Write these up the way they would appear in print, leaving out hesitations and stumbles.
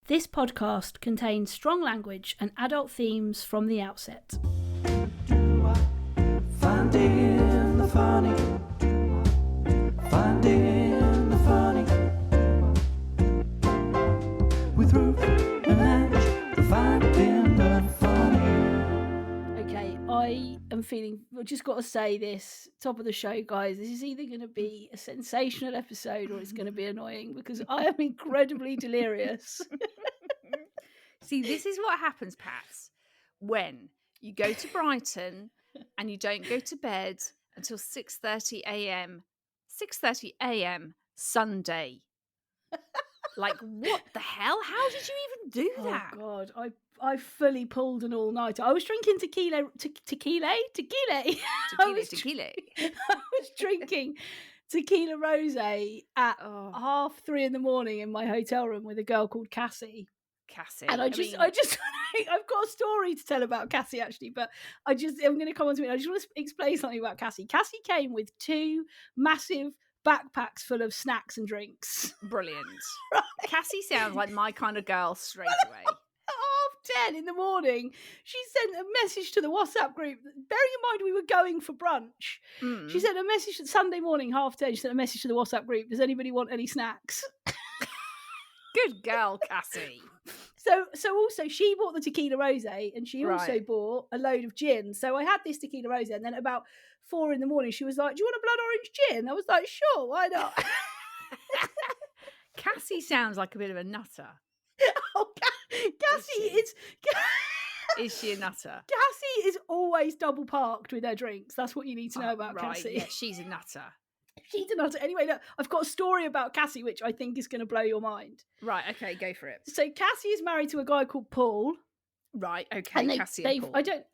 This podcast contains strong language and adult themes from the outset. Do I find it in the funny? Find it in the funny. With Ruth and Ange, find it in the funny. Okay, I am feeling, I've just got to say this, top of the show, guys, this is either going to be a sensational episode or it's going to be annoying because I am incredibly delirious. See, this is what happens, Pats, when you go to Brighton and you don't go to bed until 6:30 a.m. 6:30 a.m. Sunday. Like, what the hell? How did you even do that? Oh, God, I fully pulled an all-nighter. I was drinking tequila. I was drinking tequila rosé at 3:30 in the morning in my hotel room with a girl called Cassie. And I've got a story to tell about Cassie actually, but I'm going to come on to it. I just want to explain something about Cassie. Cassie came with 2 massive backpacks full of snacks and drinks. Brilliant. Right. Cassie sounds like my kind of girl straight away. At 10 in the morning, she sent a message to the WhatsApp group. Bearing in mind we were going for brunch, she sent a message Sunday morning, 10:30. She sent a message to the WhatsApp group. Does anybody want any snacks? Good girl, Cassie. So also she bought the tequila rosé and she also bought a load of gin. So I had this tequila rosé and then at about 4 in the morning she was like, "Do you want a blood orange gin?" I was like, "Sure, why not?" Cassie sounds like a bit of a nutter. Oh, Cassie is she a nutter? Cassie is always double parked with her drinks. That's what you need to know about Cassie. Yeah, she's a nutter. She's a nutter. Anyway, look, I've got a story about Cassie which I think is going to blow your mind. Right, okay, go for it. So Cassie is married to a guy called Paul. Right, okay, Cassie and Paul. I don't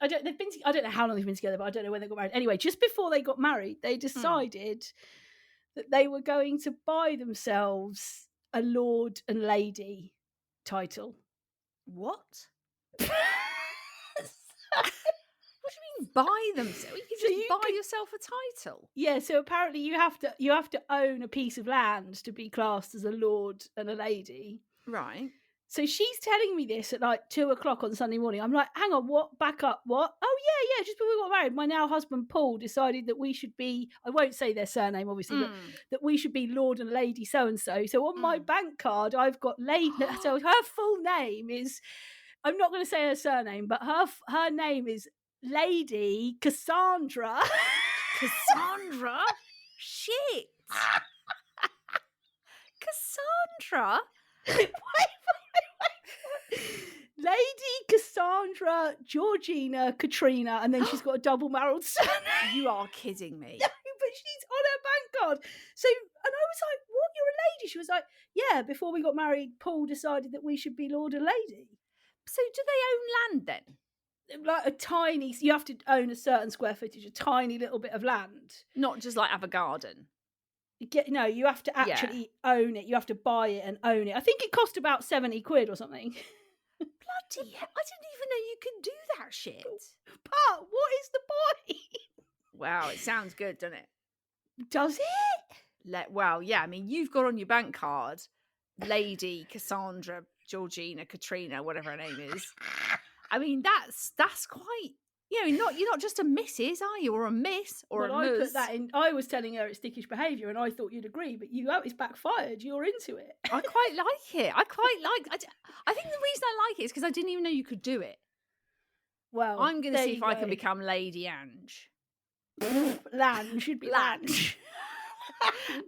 know how long they've been together, but I don't know when they got married. Anyway, just before they got married, they decided that they were going to buy themselves a Lord and Lady title. What? What do you mean buy themselves? You can just buy yourself a title. Yeah, so apparently you have to own a piece of land to be classed as a lord and a lady. Right. So she's telling me this at like 2:00 on Sunday morning. I'm like, hang on, what? Back up, what? Oh yeah, just before we got married, my now husband Paul decided that we should be, I won't say their surname obviously, but that we should be Lord and Lady so-and-so. So on my bank card, I've got Lady, so her full name is, I'm not going to say her surname, but her name is Lady Cassandra. Cassandra? Shit. Cassandra? Wait. Lady Cassandra Georgina Katrina, and then she's got a double-barreled surname. You are kidding me. No, but she's on her bank card. So, and I was like, "What? You're a lady?" She was like, "Yeah." Before we got married, Paul decided that we should be Lord and Lady. So, do they own land then? Like a tiny, you have to own a certain square footage, a tiny little bit of land. Not just like have a garden. No, you have to actually own it. You have to buy it and own it. I think it cost about 70 quid or something. Bloody hell. I didn't even know you could do that shit. But what is the point? Wow, it sounds good, doesn't it? Does it? Well, yeah, I mean, you've got on your bank card Lady Cassandra Georgina Katrina, whatever her name is. I mean, that's quite, you're not just a Mrs., are you? Or a Miss, or a Ms. I put that in. I was telling her it's Dickish Behaviour, and I thought you'd agree, but it's backfired. You're into it. I quite like it. I think the reason I like it is because I didn't even know you could do it. Well, I'm going to see if I can become Lady Ange. Lange should be Lange.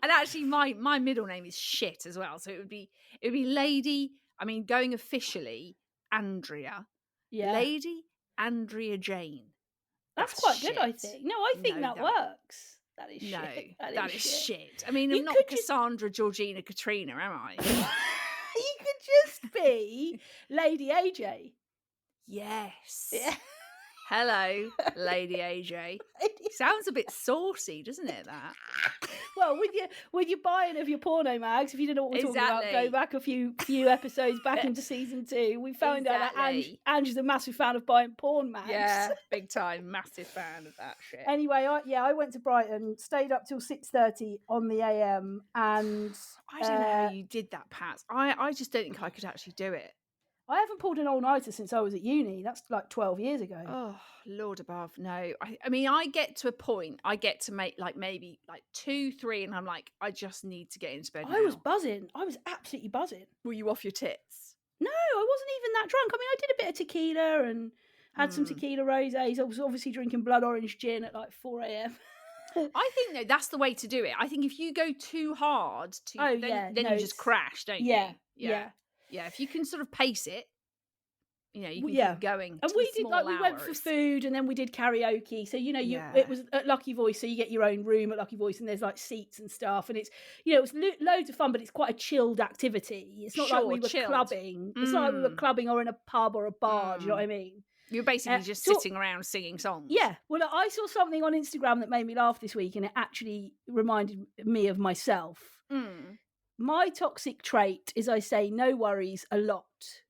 And actually, my middle name is shit as well, so it would be Lady. I mean, going officially, Andrea. Yeah. Lady Andrea Jane. That's quite shit. Good, I think. No, I think that works. That is shit. No, that is shit. I mean, I'm not Cassandra Georgina Katrina, am I? You could just be Lady AJ. Yes. Yeah. Hello, Lady AJ. Sounds a bit saucy, doesn't it, that? Well, with your buying of your porno mags, if you didn't know what we're talking about, go back a few episodes back into season 2. We found out that Ange is a massive fan of buying porn mags. Yeah, big time, massive fan of that shit. Anyway, I went to Brighton, stayed up till 6:30 on the AM, and I don't know how you did that, Pat. I just don't think I could actually do it. I haven't pulled an all-nighter since I was at uni. That's like 12 years ago. Oh, Lord above, no. I mean, I get to a point, I get to make like maybe like 2, 3, and I'm like, I just need to get into bed now. I was buzzing. I was absolutely buzzing. Were you off your tits? No, I wasn't even that drunk. I mean, I did a bit of tequila and had some tequila rosés. I was obviously drinking blood orange gin at like 4 a.m. I think though that's the way to do it. I think if you go too hard, then you just crash, don't you? Yeah. If you can sort of pace it, you know, you can keep going. And we did we went for food, and then we did karaoke. So it was at Lucky Voice, so you get your own room at Lucky Voice, and there's like seats and stuff, and it's it was loads of fun, but it's quite a chilled activity. It's not like we were clubbing. It's not like we were clubbing or in a pub or a bar. Do you know what I mean? You're basically just sitting around singing songs. Yeah. Well, I saw something on Instagram that made me laugh this week, and it actually reminded me of myself. My toxic trait is I say no worries a lot,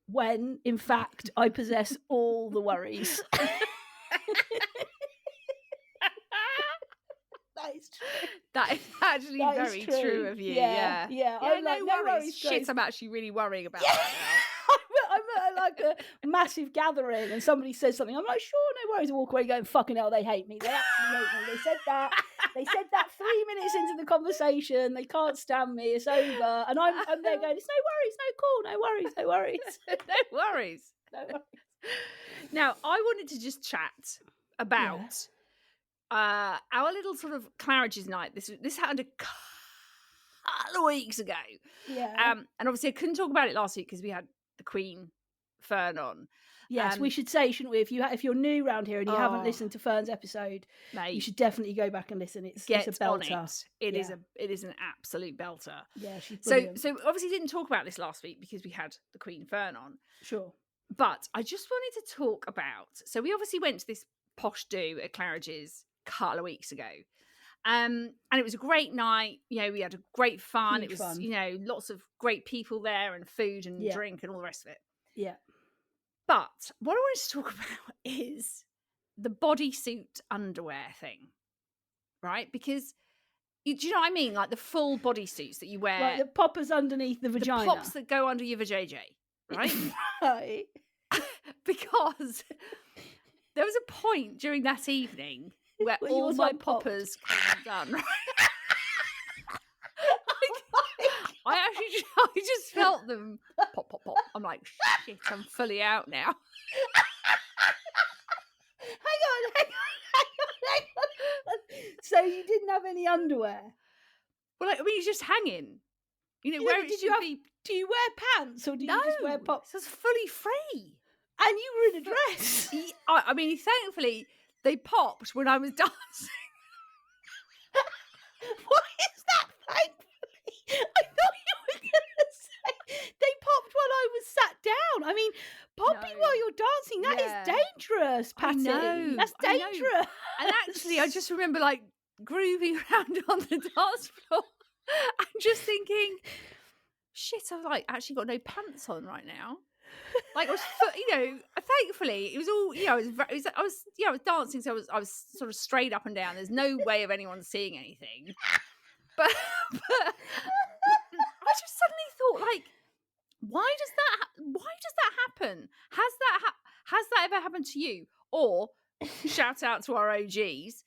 when in fact I possess all the worries. That is true. That is actually very true of you. Yeah. I'm like, no worries. Shit, I'm actually really worrying about that now. I'm at like a massive gathering and somebody says something. I'm like, sure, no worries. I walk away going, fucking hell, they hate me. They actually hate me. They said that. They said that 3 minutes into the conversation. They can't stand me. It's over. And I'm there going, it's no worries, no cool, no worries, no worries. No worries. No worries. Now, I wanted to just chat about our little sort of Claridge's night. This happened a couple of weeks ago. Yeah. And obviously I couldn't talk about it last week because we had the Queen Fern on. Yes, we should say, shouldn't we? If you're new around here and you haven't listened to Fern's episode, mate, you should definitely go back and listen. It's a belter. It is an absolute belter. Yeah, she's brilliant. So obviously didn't talk about this last week because we had the Queen Fern on. Sure. But I just wanted to talk about. So we obviously went to this posh do at Claridge's a couple of weeks ago. And it was a great night. We had a great fun. Huge fun. Lots of great people there and food and drink and all the rest of it. Yeah. But what I wanted to talk about is the bodysuit underwear thing, right? Because, do you know what I mean? Like the full bodysuits that you wear. Like the poppers underneath the vagina. The pops that go under your vajayjay, right? Right. Because there was a point during that evening where all my poppers came undone, right? I just felt them pop, pop, pop. I'm like, shit, I'm fully out now. Hang on. So you didn't have any underwear? Well, I mean, it's just hanging. Where it should be. Do you wear pants or do you just wear pops? So it's fully free. And you were in a dress. I mean, thankfully, they popped when I was dancing. What is that, thankfully? I thought you were going to say they popped while I was sat down. I mean, popping while you're dancing, that is dangerous, Patty. That's dangerous. And actually, I just remember like grooving around on the dance floor and just thinking, shit, I've like actually got no pants on right now. Like I was, thankfully it was all, I was dancing, so I was sort of straight up and down. There's no way of anyone seeing anything. But I just suddenly thought, like, why does that happen? Has that ever happened to you? Or shout out to our OGs,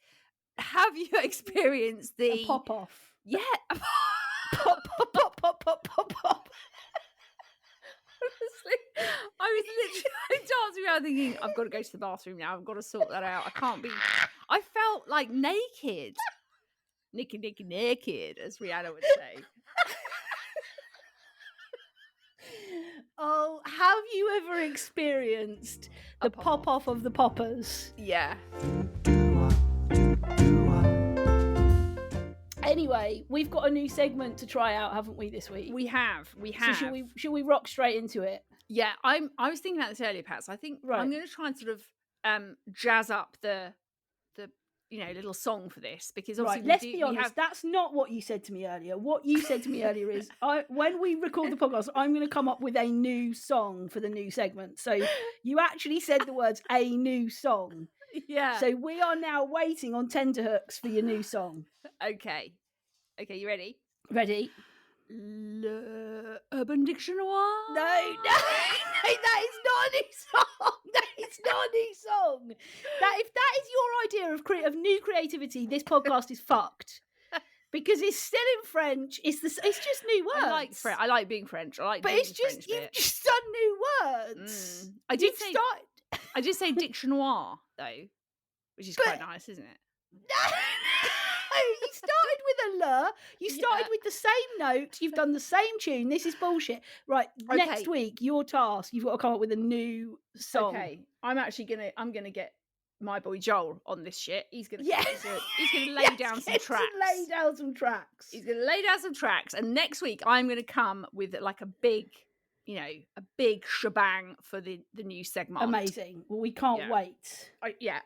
have you experienced the pop off? Yeah, pop, pop, pop, pop, pop, pop, pop. Honestly, I was literally dancing around thinking, I've got to go to the bathroom now. I've got to sort that out. I can't be. I felt like naked. Naked, as Rihanna would say. Oh, have you ever experienced the pop off of the poppers? Yeah. Anyway, we've got a new segment to try out, haven't we, this week? We have. So should we rock straight into it? Yeah, I was thinking about this earlier, Pat. So I think I'm going to try and sort of jazz up the little song for this, because Right, obviously let's be honest, that's not what you said to me earlier. What you said to me earlier is, when we record the podcast, I'm going to come up with a new song for the new segment. So you actually said the words "a new song." Yeah. So we are now waiting on tenterhooks for your new song. Okay, you ready? Ready? Le Urban Dictionary. No, that is not a new song. That is not a new song. If that is your idea of new creativity, this podcast is fucked. Because it's still in French. It's just new words. I like being French. I like, but doing it's just French you've bit. just done new words. I did say dictionary though, which is quite nice, isn't it? No, you started with a le. You started with the same note. You've done the same tune. This is bullshit. Right, next week, your task. You've got to come up with a new song. Okay, I'm gonna get my boy Joel on this shit. He's gonna lay down some tracks. Lay down some tracks. He's gonna lay down some tracks, and next week I'm gonna come with like a big shebang for the new segment. Amazing. Well, we can't wait.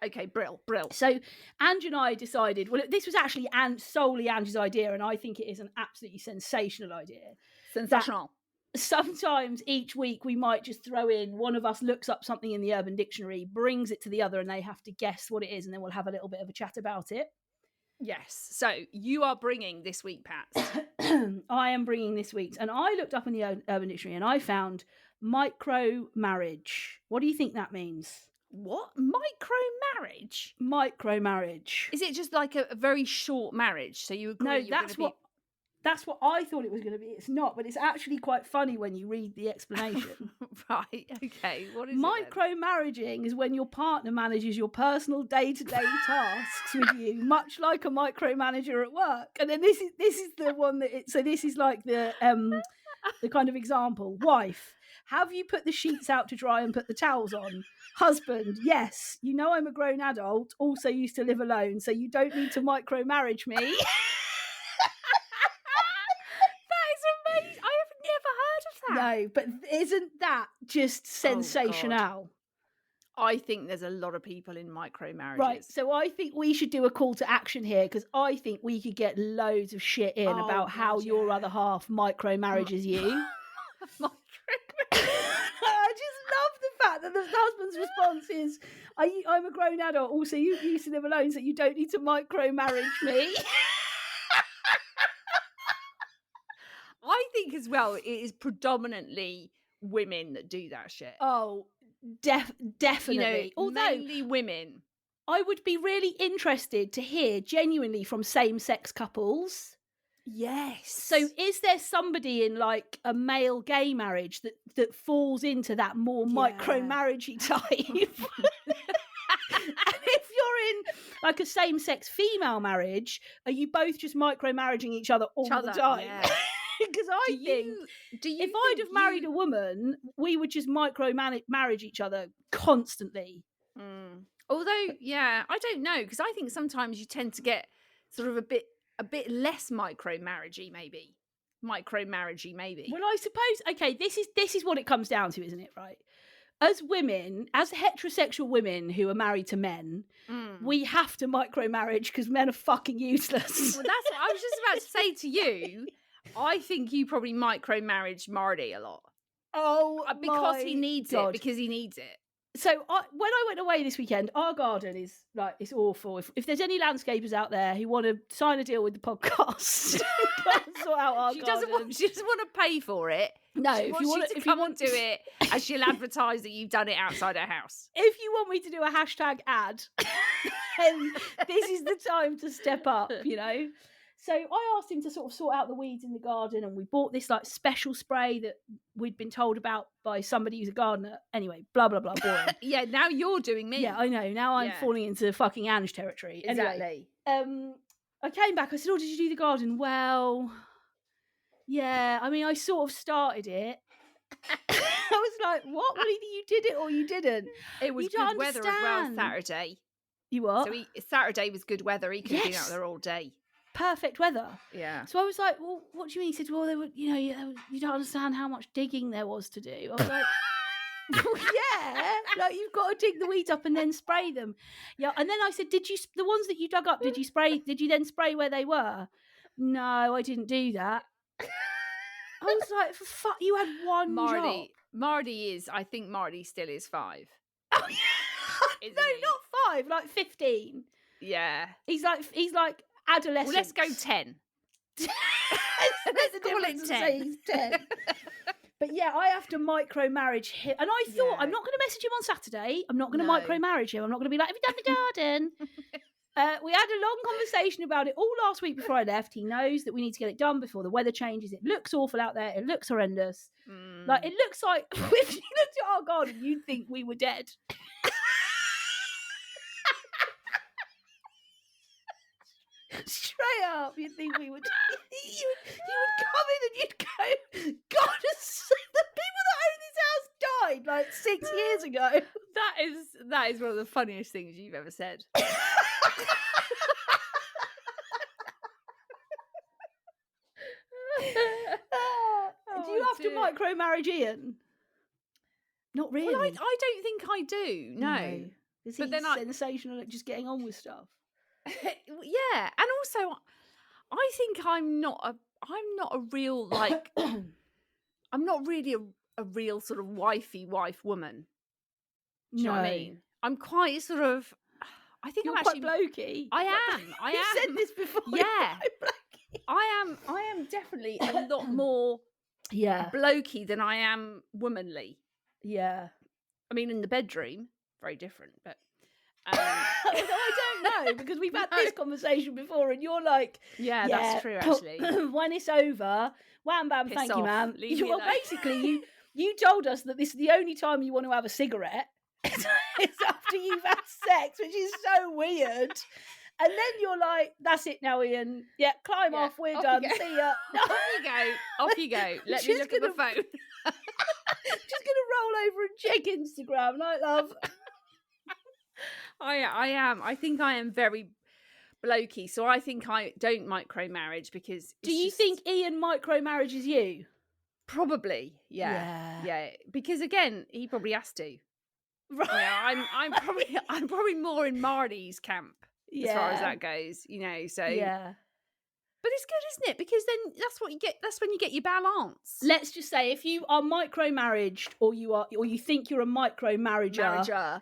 Okay, brill. So Ange and I decided, well, this was actually solely Ange's idea, and I think it is an absolutely sensational idea. Sensational. Sometimes each week we might just throw in, one of us looks up something in the Urban Dictionary, brings it to the other, and they have to guess what it is, and then we'll have a little bit of a chat about it. Yes. So you are bringing this week, Pat. I am bringing this week's, and I looked up in the Urban Dictionary and I found micro marriage. What do you think that means? What? Micro marriage? Micro marriage. Is it just like a very short marriage? So you agree? No, that's what I thought it was going to be. It's not, but it's actually quite funny when you read the explanation. Right, okay. What is Micromarrying is when your partner manages your personal day-to-day tasks with you, much like a micromanager at work. And then this is the one so this is like the kind of example. Wife, have you put the sheets out to dry and put the towels on? Husband, yes. You know I'm a grown adult, also used to live alone, so you don't need to micromarriage me. No, but isn't that just sensational? I think there's a lot of people in micro marriages. Right, so I think we should do a call to action here, because I think we could get loads of shit in about how your other half micro marriages you. I just love the fact that the husband's response is, I'm a grown adult, also you used to live alone, so you don't need to micro marriage me. I think as well, it is predominantly women that do that shit. Oh, definitely. Although, mainly women. I would be really interested to hear genuinely from same-sex couples. Yes. So is there somebody in like a male gay marriage that falls into that more micro-marriagey type? And if you're in like a same-sex female marriage, are you both just micro-marrying each other all the time? Yeah. Because I think if I'd have married a woman, we would just micro-marriage each other constantly. Although, I don't know, because I think sometimes you tend to get sort of a bit less micro-marriagey, maybe. Micro-marriagey, maybe. Well, I suppose, okay, this is what it comes down to, isn't it, right? As women, as heterosexual women who are married to men, we have to micro-marriage because men are fucking useless. Well, that's what I was just about to say to you. I think you probably micro-marriage Marty a lot. Oh, because he needs God. it. Because he needs it. So when I went away this weekend, our garden is like, it's awful. If there's any landscapers out there who want to sign a deal with the podcast, sort out our garden. She doesn't want to pay for it. No, if you want to do it, and she'll advertise that you've done it outside her house. If you want me to do a hashtag ad, then this is the time to step up, you know. So I asked him to sort of sort out the weeds in the garden, and we bought this like special spray that we'd been told about by somebody who's a gardener. Anyway, blah, blah, blah, boring. Yeah, now you're doing me. Yeah, I know. Now I'm falling into fucking Ange territory. Exactly. Anyway, I came back. I said, did you do the garden? Well, yeah. I mean, I sort of started it. I was like, what? Well, either you did it or you didn't. It was good weather as well Saturday. You what? So Saturday was good weather. He could have been out there all day. Perfect weather. Yeah. So I was like, well, what do you mean? He said, well, you don't understand how much digging there was to do. I was like, Yeah, like you've got to dig the weeds up and then spray them. Yeah, and then I said, the ones that you dug up, did you then spray where they were? No, I didn't do that. I was like, for fuck, you had one job. I think Marty still is 5. Oh yeah. No, not 5, like 15. Yeah. He's like adolescent. Well, let's go 10. Let's call it 10. He's 10. But yeah, I have to micro-marriage him. And I thought, I'm not going to message him on Saturday. I'm not going to micro-marriage him. I'm not going to be like, have you done the garden? We had a long conversation about it all last week before I left. He knows that we need to get it done before the weather changes. It looks awful out there. It looks horrendous. Like, it looks like, if you looked at our garden, you'd think we were dead. Straight up, you'd think we would. You would come in and you'd go, God, the people that own this house died like 6 years ago. That is one of the funniest things you've ever said. Do you have to micro-marriage Ian? Not really. Well, I don't think I do. No. Is he sensational at just getting on with stuff? Yeah, and also I think I'm not a real like I'm not really a real sort of wifey wife woman. Do you know what I mean? I'm quite sort of. I think You're I'm quite actually blokey. I am. You said this before. Yeah, I am definitely a lot more blokey than I am womanly. Yeah, I mean, in the bedroom, very different, but. I don't know, because we've had this conversation before, and you're like, yeah, that's true. Actually, when it's over, wham bam, piss thank off, you, ma'am. Well, basically, you told us that this is the only time you want to have a cigarette. It's after you've had sex, which is so weird. And then you're like, that's it now, Ian. Yeah, climb off. We're done. See ya. Off you go. Let me look at the phone. Just gonna roll over and check Instagram. Night, love. I am. I think I am very blokey, so I think I don't micro-marriage because. Do you think Ian micro-marriages you? Probably, yeah. Because again, he probably has to. Right. You know, I'm probably more in Marty's camp as far as that goes. You know, so yeah. But it's good, isn't it? Because then that's what you get. That's when you get your balance. Let's just say, if you are micro-marriaged, or you think you're a micro-marriager.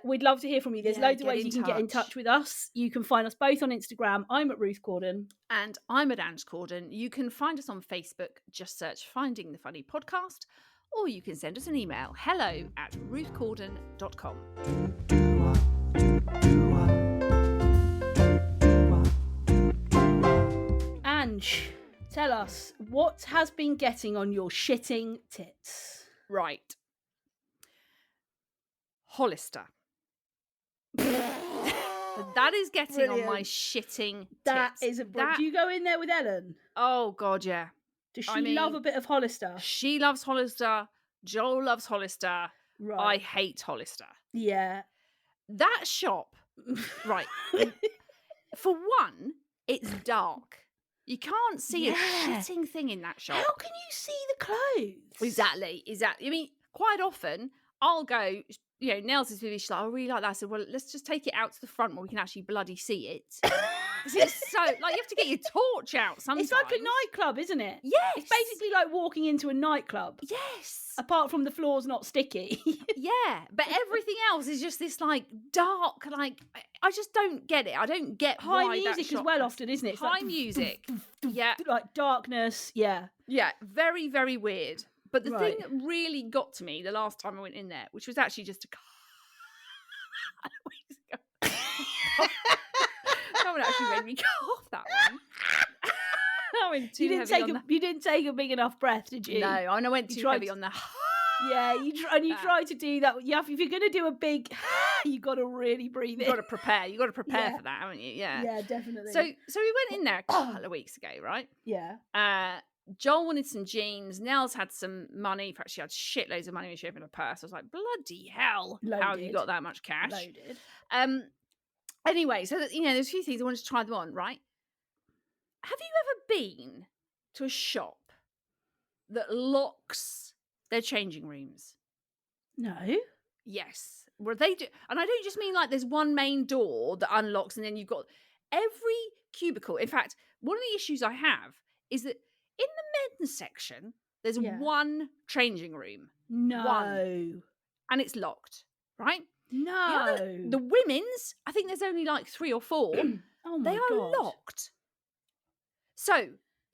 We'd love to hear from you. There's loads of ways you can get in touch with us. You can find us both on Instagram. I'm at Ruth Corden. And I'm at Ange Corden. You can find us on Facebook. Just search Finding the Funny Podcast. Or you can send us an email. hello@ruthcorden.com. Ange, tell us, what has been getting on your shitting tits? Right. Hollister. That is getting on my shitting tits. That is a do you go in there with Ellen? Oh God, yeah. Does she love a bit of Hollister? She loves Hollister. Joel loves Hollister. Right. I hate Hollister. Yeah. That shop, right. For one, it's dark. You can't see a shitting thing in that shop. How can you see the clothes? Exactly. I mean, quite often I'll go, you know, Nels is really, she's like, I really like that. I said, well, let's just take it out to the front where we can actually bloody see it. It's so, like, you have to get your torch out sometimes. It's like a nightclub, isn't it? Yes. It's basically like walking into a nightclub. Yes. Apart from the floor's not sticky. Yeah. But everything else is just this, like, dark, like, I just don't get it. I don't get high music as well often, isn't it? It's high like, music. Yeah. Like darkness. Yeah. Yeah. Very, very weird. But the thing that really got to me the last time I went in there, which was actually just a couple of weeks ago. Someone actually made me cough that one. I went too heavy on you didn't take a big enough breath, did you? No, and I went too heavy on the. Yeah, you try to do that. If you're going to do a big, you got to really breathe in. You got to prepare. You got to prepare for that, haven't you? Yeah. Yeah, definitely. So we went in there a couple of weeks ago, right? Yeah. Joel wanted some jeans. Nels had some money. In fact, she had shitloads of money when she opened her purse. I was like, bloody hell. Loaded. How have you got that much cash? Loaded. Anyway, so that, you know, there's a few things I wanted to try them on, right? Have you ever been to a shop that locks their changing rooms? No. Yes. Well, they do. And I don't just mean like there's one main door that unlocks and then you've got every cubicle. In fact, one of the issues I have is that in the men's section, there's one changing room. No. One. And it's locked, right? No. The women's, I think there's only like 3 or 4. Oh my They God. are locked. So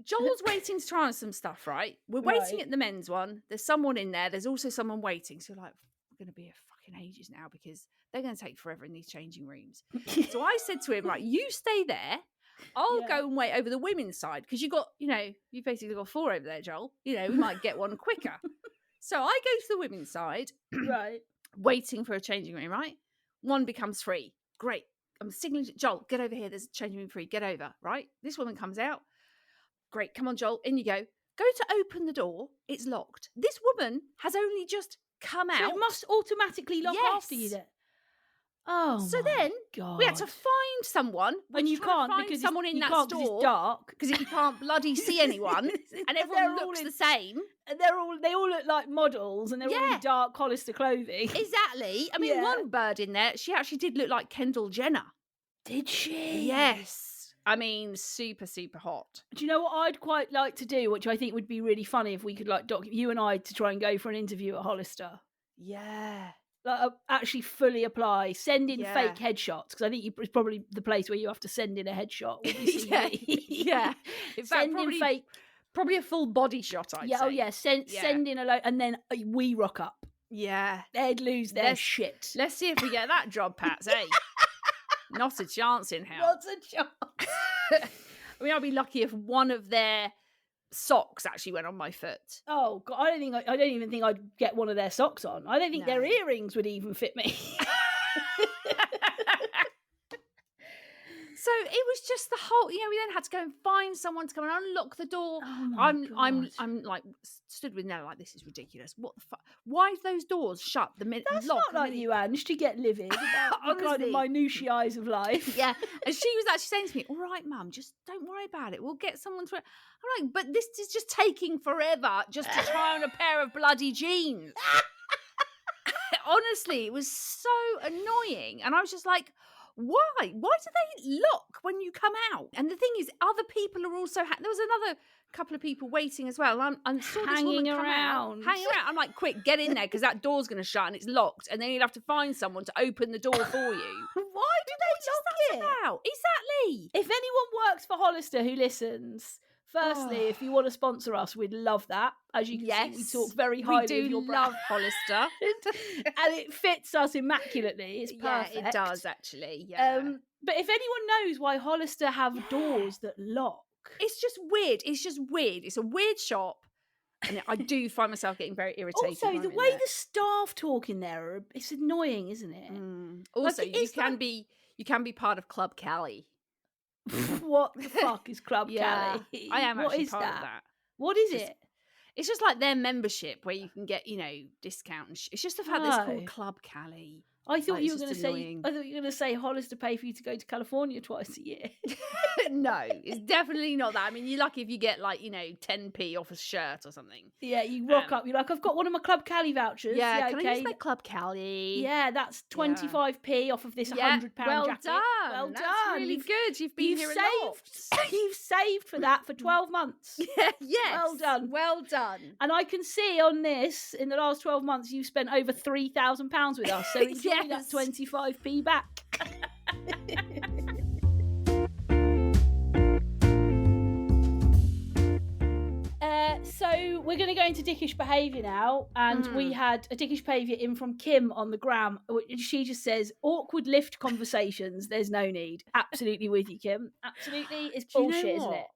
Joel's waiting to try on some stuff, right? We're waiting at the men's one. There's someone in there. There's also someone waiting. So like, we're going to be here fucking ages now because they're going to take forever in these changing rooms. So I said to him, right, you stay there. I'll go and wait over the women's side because you've basically got 4 over there, Joel. We might get one quicker. So I go to the women's side. Right. Waiting for a changing room, right? One becomes free. Great. I'm signaling to Joel, get over here. There's a changing room free. Get over, right? This woman comes out. Great. Come on, Joel. In you go. Go to open the door. It's locked. This woman has only just come out. So it must automatically lock after you then. Oh, so then God. we had to find someone. And you can't because someone in that store. It's dark. Because you can't bloody see anyone, and everyone looks the same. And they all look like models, and they're all in dark Hollister clothing. Exactly. I mean, one bird in there, she actually did look like Kendall Jenner. Did she? Yes. I mean, super, super hot. Do you know what I'd quite like to do, which I think would be really funny if we could you and I to try and go for an interview at Hollister? Yeah. Like, actually fully apply, send in fake headshots, because I think it's probably the place where you have to send in a headshot. Yeah. In fact, probably a full body shot, I'd say. Oh yeah, send in a load, and then we rock up. Yeah. They'd lose their shit. Let's see if we get that job, Pats, eh? Not a chance in hell. Not a chance. I mean, I'd be lucky if one of their socks actually went on my foot. Oh God, I don't even think I'd get one of their socks on. I don't think their earrings would even fit me. So it was just the whole, we then had to go and find someone to come and unlock the door. Oh I'm like stood with Nella like, this is ridiculous. What the fuck? Why is those doors shut? That's not like you, Ange, to get livid about the kind of minutiae of life. Yeah, and she was actually saying to me, "All right, Mum, just don't worry about it. We'll get someone to." I'm like, but this is just taking forever just to try on a pair of bloody jeans. Honestly, it was so annoying, and I was just like, why do they lock when you come out? And the thing is, other people are also there was another couple of people waiting as well. I'm saw this woman come out, hanging around. I'm like, quick, get in there because that door's going to shut and it's locked, and then you'd have to find someone to open the door for you. Why do they lock it? Exactly. If anyone works for Hollister who listens, firstly, if you want to sponsor us, we'd love that. As you can see, we talk very highly of your brand. Love Hollister. And it fits us immaculately. It's perfect. Yeah, it does actually. Yeah. But if anyone knows why Hollister have doors that lock, it's just weird. It's a weird shop. And I do find myself getting very irritated. Also, the way the staff talk in there, it's annoying, isn't it? Also, you can be part of Club Cali. What the fuck is Club Cali? I am actually part of that. What is it? It's just like their membership where you can get, discount. It's just the fact that it's called Club Cali. I thought you were going to say Hollister pay for you to go to California twice a year. No, it's definitely not that. I mean, you're lucky if you get 10p off a shirt or something. Yeah, you rock up. You're like, I've got one of my Club Cali vouchers. Yeah, can I use my Club Cali? Yeah, that's 25p off of this £100 jacket. Well done. Well done. That's really good. You've been here a lot. You've saved for that for 12 months. Yeah, yes. Well done. Well done. And I can see on this, in the last 12 months, you've spent over £3,000 with us. So enjoy that 25p back. So we're going to go into Dickish Behaviour now, and we had a Dickish Behaviour in from Kim on the gram. She just says, awkward lift conversations, there's no need. Absolutely with you, Kim. Absolutely. It's bullshit, isn't it?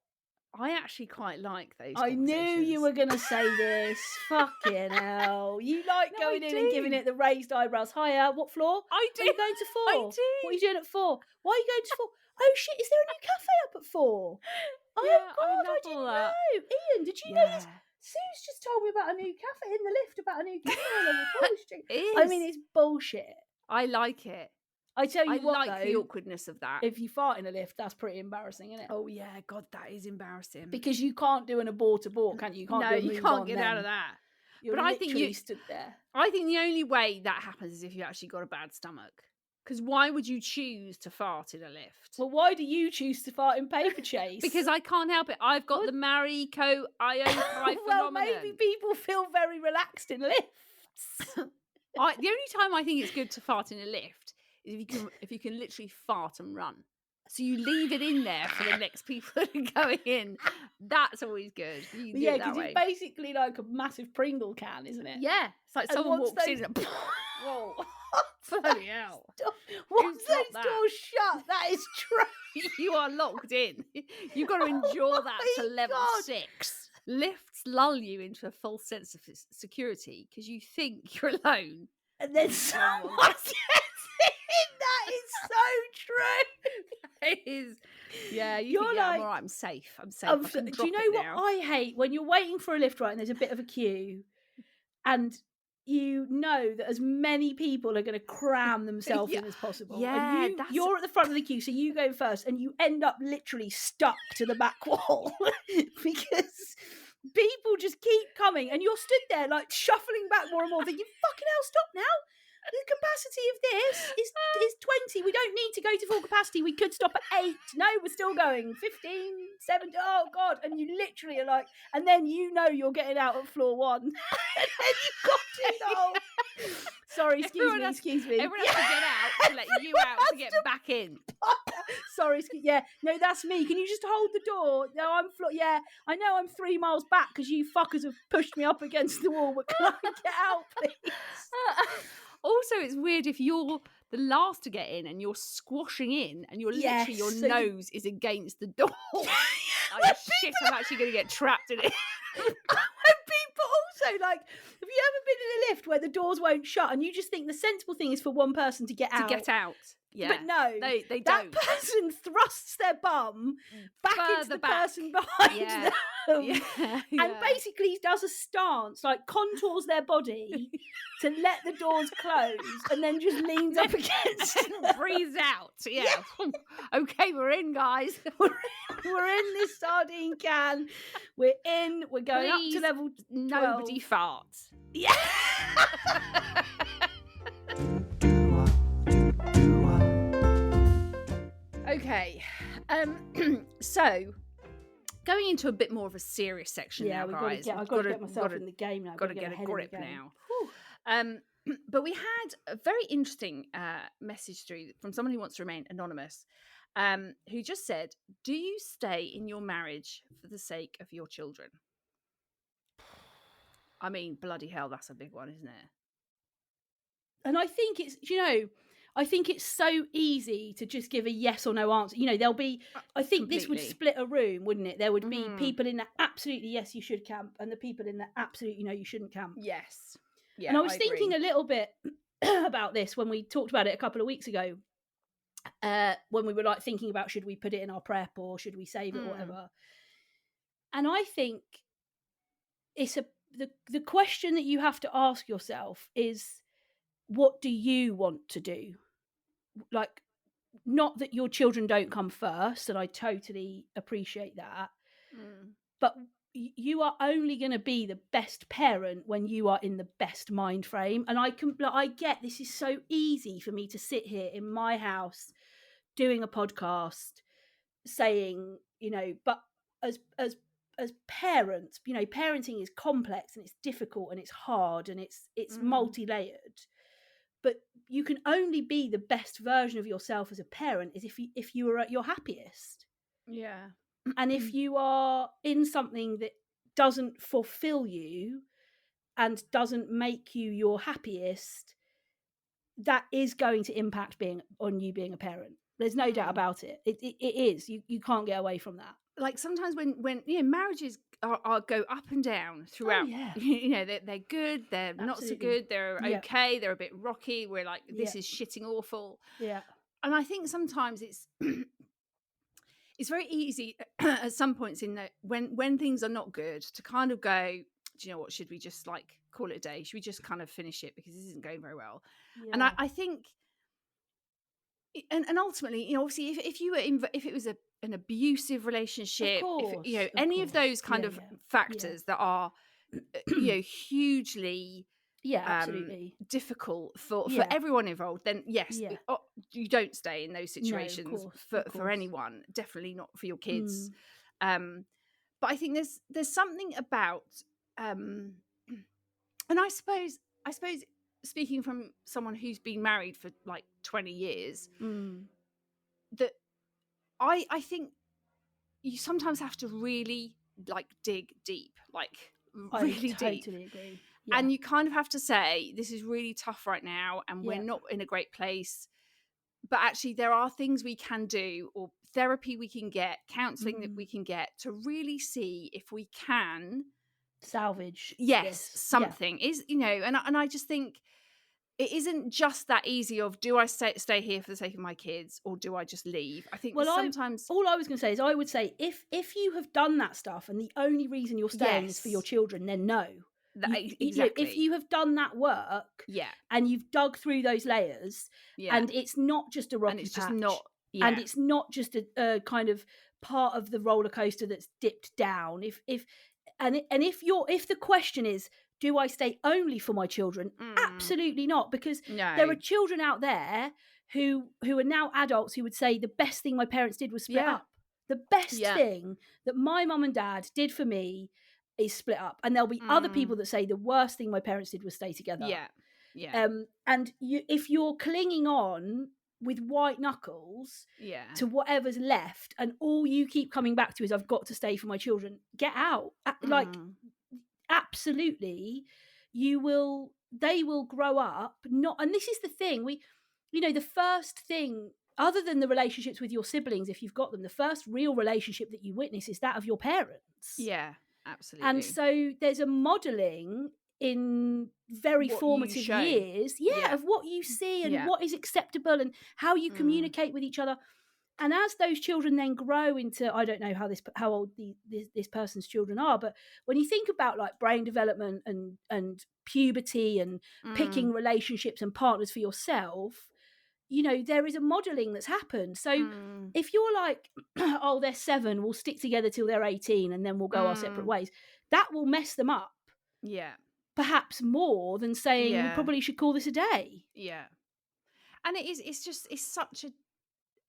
I actually quite like those. I knew you were going to say this. Fucking hell. You like going in and giving it the raised eyebrows. Hiya, what floor? I do. Are you going to 4? I do. What are you doing at 4? Why are you going to 4? Oh shit, is there a new cafe up at 4? Oh Yeah, God, I didn't know. Ian, did you know this? Sue's just told me about a new cafe in the lift, about a new cafe on Level 4 Street. I mean, it's bullshit. I like it. I tell you what, like though, the awkwardness of that. if you fart in a lift, that's pretty embarrassing, isn't it? Oh yeah, God, that is embarrassing. Because you can't do an abort, can you? You can't do a you move can't on get then. out of that. You're But I think literally stood there. I think the only way that happens is if you actually got a bad stomach. Because why would you choose to fart in a lift? Well, why do you choose to fart in Paper Chase? Because I can't help it. I've got the Mariko Io Pi well, phenomenon. maybe people feel very relaxed in lifts. The only time I think it's good to fart in a lift is if you can literally fart and run. So you leave it in there for the next people that are going in. That's always good. Yeah, because it's basically like a massive Pringle can, isn't it? Yeah, it's like someone walks in and whoa. Bloody hell. Once those doors shut, that is true. You are locked in. You've got to endure that to level 6. Lifts lull you into a false sense of security because you think you're alone. And then someone gets in. That is so true. It is. Yeah, you're think, I'm all right, I'm safe. Do you know what I hate? When you're waiting for a lift, right, and there's a bit of a queue, and you know that as many people are going to cram themselves in as possible. Yeah, and you're at the front of the queue, so you go first, and you end up literally stuck to the back wall because people just keep coming, and you're stood there like shuffling back more and more, thinking, "Fucking hell, stop now! The capacity of this is 20. We don't need to go to full capacity. We could stop at 8. No, we're still going. 15, 17. Oh, God." And you literally are like, and then you know you're getting out at floor 1. And then you've got to know. Sorry, excuse me. Everyone has to get out to let you out to get back in. Sorry, yeah. No, that's me. Can you just hold the door? No, yeah, I know I'm 3 miles back because you fuckers have pushed me up against the wall, but can I get out, please? Also, it's weird if you're the last to get in and you're squashing in and you're literally your nose is against the door. Like, shit, I'm actually going to get trapped in it. But also, like, have you ever been in a lift where the doors won't shut and you just think the sensible thing is for one person to get out? Yeah. But no, they that don't. person thrusts their bum back into the person behind them. And basically does a stance, like contours their body to let the doors close and then just leans up against and breathes out. Yeah. Okay, we're in, guys. We're in this sardine can. We're in. We're going up to level 12. Nobody farts. Yeah. Okay, so going into a bit more of a serious section now, guys. I've got to get myself in the game now. Got to get a grip now. But we had a very interesting message through from someone who wants to remain anonymous, who just said, "Do you stay in your marriage for the sake of your children?" I mean, bloody hell, that's a big one, isn't it? And I think I think it's so easy to just give a yes or no answer. There'll be, I think this would split a room, wouldn't it? There would be people in the absolutely yes, you should camp, and the people in the absolutely no, you shouldn't camp. Yes. Yeah. And I was thinking a little bit about this when we talked about it a couple of weeks ago, when we were like thinking about should we put it in our prep or should we save it or whatever. And I think it's the question that you have to ask yourself is, what do you want to do? Like, not that your children don't come first, and I totally appreciate that, but you are only going to be the best parent when you are in the best mind frame. And I get this is so easy for me to sit here in my house doing a podcast saying, but as parents, parenting is complex and it's difficult and it's hard and it's multi-layered. But you can only be the best version of yourself as a parent is if you are at your happiest. Yeah. And if you are in something that doesn't fulfill you and doesn't make you your happiest, that is going to impact on you being a parent. There's no doubt about it. It is. You can't get away from that. Like sometimes when marriages are go up and down throughout. Oh, yeah. They're good, they're absolutely not so good, they're okay, they're a bit rocky. We're like, this is shitting awful. Yeah. And I think sometimes it's very easy at some points in that when things are not good to kind of go, do you know what? Should we just like call it a day? Should we just kind of finish it because this isn't going very well? Yeah. And I think. And ultimately, obviously, if it was an abusive relationship, any of those kind of factors that are hugely absolutely. difficult for Yeah. everyone involved, then yes, Yeah. you don't stay in those No, situations of for course. anyone, definitely not for your kids. But I think there's something about and I suppose speaking from someone who's been married for like 20 years, that I think you sometimes have to really like dig deep, like really I deep. totally agree. Yeah. And you kind of have to say, this is really tough right now, and we're Yeah. not in a great place. But actually, there are things we can do, or therapy we can get, counseling that we can get to really see if we can salvage yes, this. something is, and I just think it isn't just that easy of, do I stay here for the sake of my kids, or do I just leave? I think sometimes all I was going to say is, I would say if you have done that stuff and the only reason you're staying is for your children, then no. Exactly. If you have done that work, and you've dug through those layers, and it's not just a rocky and it's patch, just not, and it's not just a kind of part of the roller coaster that's dipped down. If the question is, do I stay only for my children? Absolutely not, because there are children out there who are now adults who would say the best thing my parents did was split up. The best thing that my mum and dad did for me is split up. And there'll be other people that say the worst thing my parents did was stay together. And if you're clinging on with white knuckles to whatever's left, and all you keep coming back to is, I've got to stay for my children, get out. Like, absolutely, they will grow up not. And this is the thing, the first thing, other than the relationships with your siblings, if you've got them, the first real relationship that you witness is that of your parents. Absolutely. And so there's a modelling in very formative years of what you see and what is acceptable and how you communicate with each other. And as those children then grow into, I don't know how old this person's children are, but when you think about like brain development and puberty and picking relationships and partners for yourself, there is a modelling that's happened. So if you're like, oh, they're 7, we'll stick together till they're 18 and then we'll go our separate ways, that will mess them up. Perhaps more than saying we probably should call this a day. And it's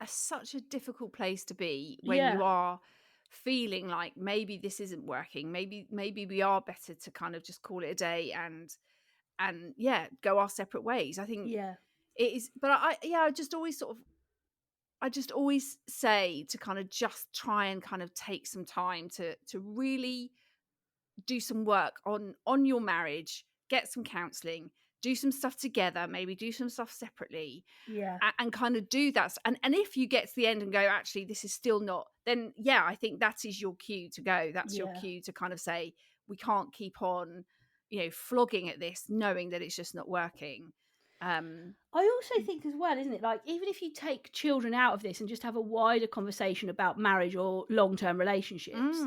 such a difficult place to be when you are feeling like maybe this isn't working, maybe we are better to kind of just call it a day and go our separate ways. I think it is, but I just always say to kind of just try and kind of take some time to really do some work on your marriage, get some counseling, do some stuff together, maybe do some stuff separately, and kind of do that. And if you get to the end and go, actually, this is still not, then I think that is your cue to go. That's your cue to kind of say, we can't keep on, flogging at this, knowing that it's just not working. I also think as well, isn't it, like, even if you take children out of this and just have a wider conversation about marriage or long-term relationships,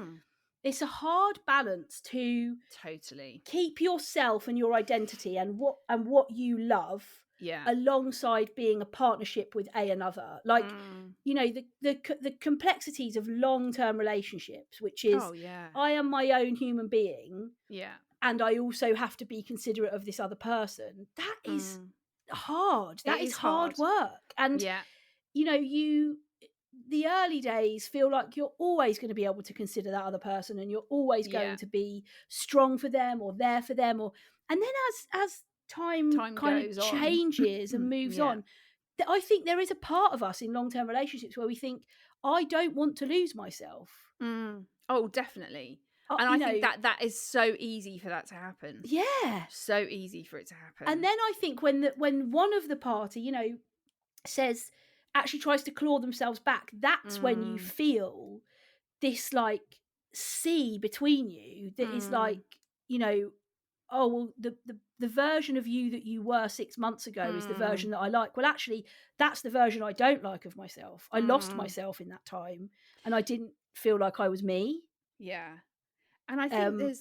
it's a hard balance to totally keep yourself and your identity and what you love alongside being a partnership with another. Like, the complexities of long-term relationships, which is I am my own human being, and I also have to be considerate of this other person. That is hard. That is hard work. And the early days feel like you're always going to be able to consider that other person, and you're always going to be strong for them or there for them, and then as time kind of changes and moves on, I think there is a part of us in long-term relationships where we think, I don't want to lose myself. Oh, definitely. And I think that is so easy for that to happen. So easy for it to happen. And then I think when one of the party, says, actually tries to claw themselves back, that's when you feel this like sea between you that is like, oh, well, the version of you that you were 6 months ago is the version that I like. Well, actually, that's the version I don't like of myself. I lost myself in that time, and I didn't feel like I was me. And I think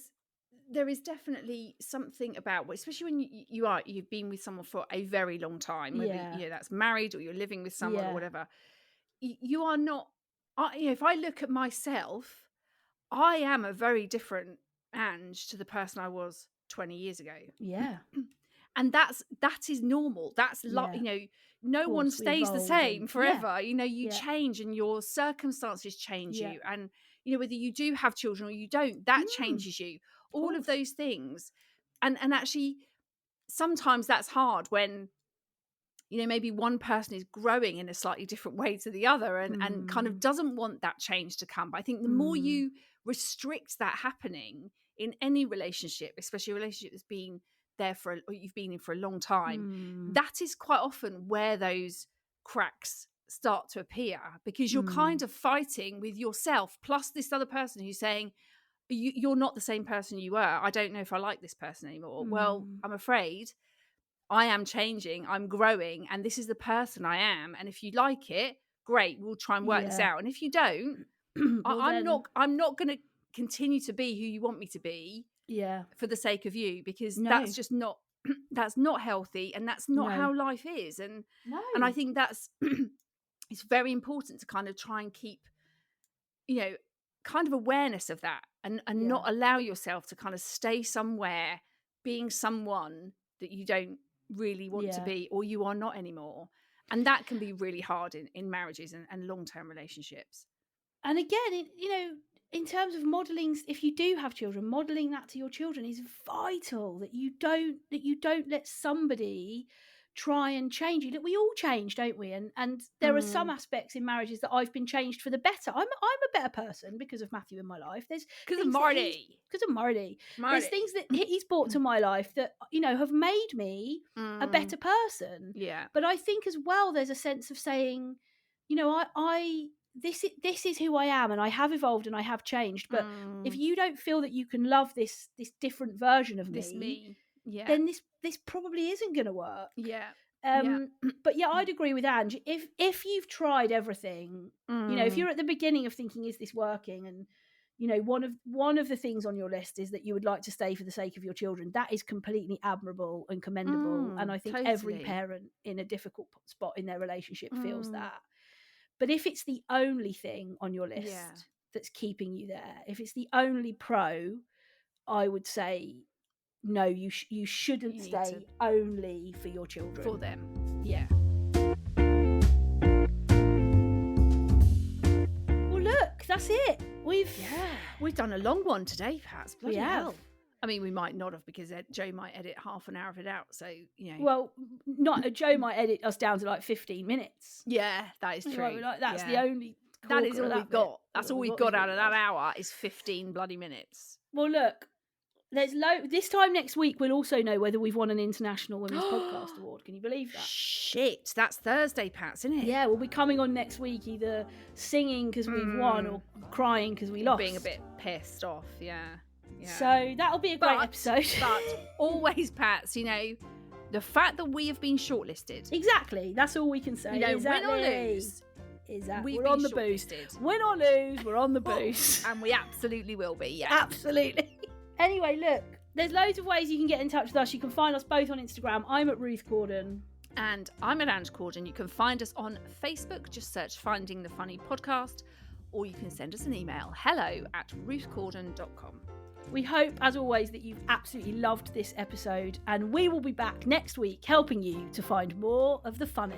there is definitely something about, especially when you've been with someone for a very long time, whether that's married or you're living with someone or whatever, you are not, if I look at myself, I am a very different Ange to the person I was 20 years ago. Yeah. And that is normal. That's Yeah. you know, no Of one course, we stays the evolve same and- forever. You know, you Yeah. change and your circumstances change Yeah. you. And, you know, whether you do have children or you don't, that Mm, changes you. All of course. those things. And actually, sometimes that's hard when, you know, maybe one person is growing in a slightly different way to the other and kind of doesn't want that change to come. But I think the more you restrict that happening in any relationship, especially a relationship that's been there or you've been in for a long time, that is quite often where those cracks start to appear, because you're kind of fighting with yourself plus this other person who's saying, you're not the same person you were. I don't know if I like this person anymore. Well, I'm afraid I am changing, I'm growing, and this is the person I am. And if you like it, great, we'll try and work this out. And if you don't, Well, I'm not going to continue to be who you want me to be. Yeah. For the sake of you, because No. that's just not that's not healthy, and that's not No. how life is. And No. and I think that's it's very important to kind of try and keep, you know, kind of awareness of that, and not allow yourself to kind of stay somewhere being someone that you don't really want to be, or you are not anymore. And that can be really hard in marriages and long-term relationships. And again, you know, in terms of modelling, if you do have children, modelling that to your children is vital. That you don't let somebody try and change you. Look, we all change, don't we? And there are some aspects in marriages that I've been changed for the better. I'm a better person because of Matthew in my life. There's because of Marty. There's things that he's brought to my life that, you know, have made me a better person. Yeah. But I think as well, there's a sense of saying, you know, this is who I am, and I have evolved and I have changed. But if you don't feel that you can love this different version of me, then this probably isn't going to work. But yeah, I'd agree with Ange. If you've tried everything, you know, if you're at the beginning of thinking, is this working? And, you know, one of the things on your list is that you would like to stay for the sake of your children. That is completely admirable and commendable. And I think every parent in a difficult spot in their relationship feels that. But if it's the only thing on your list that's keeping you there, if it's the only pro, I would say, no, you shouldn't stay only for your children. For them. Yeah. Well, look, that's it. We've done a long one today, perhaps. Bloody hell. have. I mean, we might not have, because Joe might edit half an hour of it out. So, you know. Well, Joe might edit us down to like 15 minutes. Yeah, that is true. That's the only. That is all we've got. That's all we've got out of that hour is 15 bloody minutes. Well, look, there's this time next week we'll also know whether we've won an International Women's Podcast Award. Can you believe that? Shit, that's Thursday, Pat, isn't it? Yeah, we'll be coming on next week either singing because we've won or crying because we lost. Being a bit pissed off, yeah. So that'll be a great episode. But always, Pats, you know, the fact that we have been shortlisted. Exactly. That's all we can say. You know, exactly. win or lose. Exactly. We're on the boost. Win or lose, we're on the boost. And we absolutely will be, yeah. Absolutely. Anyway, look, there's loads of ways you can get in touch with us. You can find us both on Instagram. I'm at Ruth Gordon. And I'm at Ange Corden. You can find us on Facebook. Just search Finding the Funny Podcast. Or you can send us an email, hello@ruthcorden.com. We hope, as always, that you've absolutely loved this episode. And we will be back next week helping you to find more of the funny.